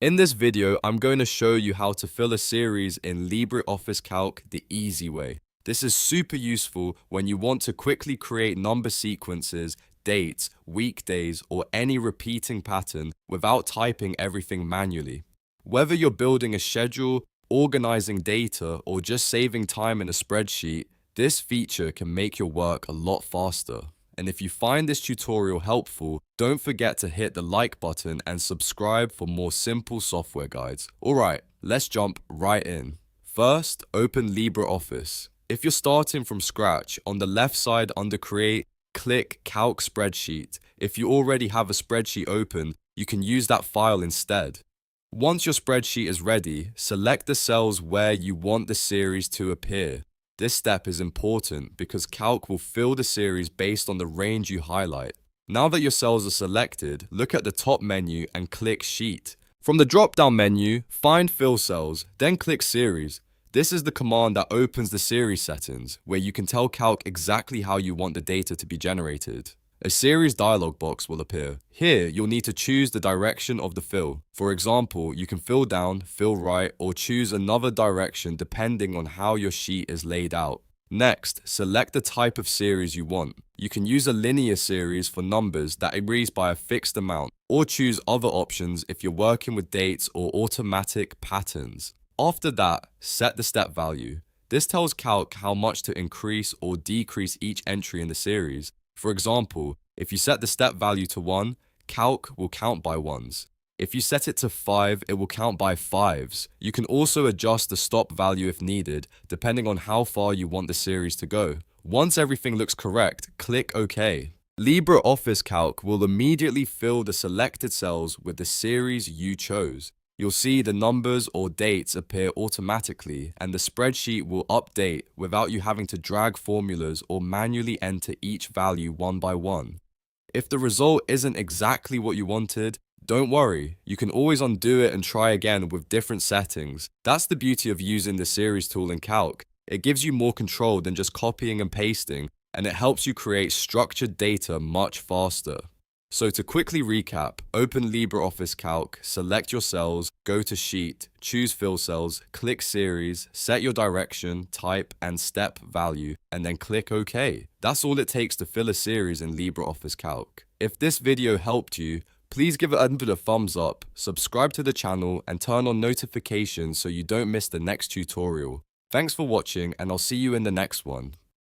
In this video, I'm going to show you how to fill a series in LibreOffice Calc the easy way. This is super useful when you want to quickly create number sequences, dates, weekdays, or any repeating pattern without typing everything manually. Whether you're building a schedule, organizing data, or just saving time in a spreadsheet, this feature can make your work a lot faster. And if you find this tutorial helpful, don't forget to hit the like button and subscribe for more simple software guides. Alright, let's jump right in. First, open LibreOffice. If you're starting from scratch, on the left side under Create, click Calc Spreadsheet. If you already have a spreadsheet open, you can use that file instead. Once your spreadsheet is ready, select the cells where you want the series to appear. This step is important because Calc will fill the series based on the range you highlight. Now that your cells are selected, look at the top menu and click Sheet. From the drop-down menu, find Fill Cells, then click Series. This is the command that opens the series settings, where you can tell Calc exactly how you want the data to be generated. A series dialog box will appear. Here, you'll need to choose the direction of the fill. For example, you can fill down, fill right, or choose another direction depending on how your sheet is laid out. Next, select the type of series you want. You can use a linear series for numbers that increase by a fixed amount, or choose other options if you're working with dates or automatic patterns. After that, set the step value. This tells Calc how much to increase or decrease each entry in the series. For example, if you set the step value to 1, Calc will count by 1s. If you set it to 5, it will count by 5s. You can also adjust the stop value if needed, depending on how far you want the series to go. Once everything looks correct, click OK. LibreOffice Calc will immediately fill the selected cells with the series you chose. You'll see the numbers or dates appear automatically, and the spreadsheet will update without you having to drag formulas or manually enter each value one by one. If the result isn't exactly what you wanted, don't worry, you can always undo it and try again with different settings. That's the beauty of using the series tool in Calc. It gives you more control than just copying and pasting, and it helps you create structured data much faster. So to quickly recap, open LibreOffice Calc, select your cells, go to Sheet, choose Fill Cells, click Series, set your direction, type, and step value, and then click OK. That's all it takes to fill a series in LibreOffice Calc. If this video helped you, please give it a thumbs up, subscribe to the channel, and turn on notifications so you don't miss the next tutorial. Thanks for watching, and I'll see you in the next one.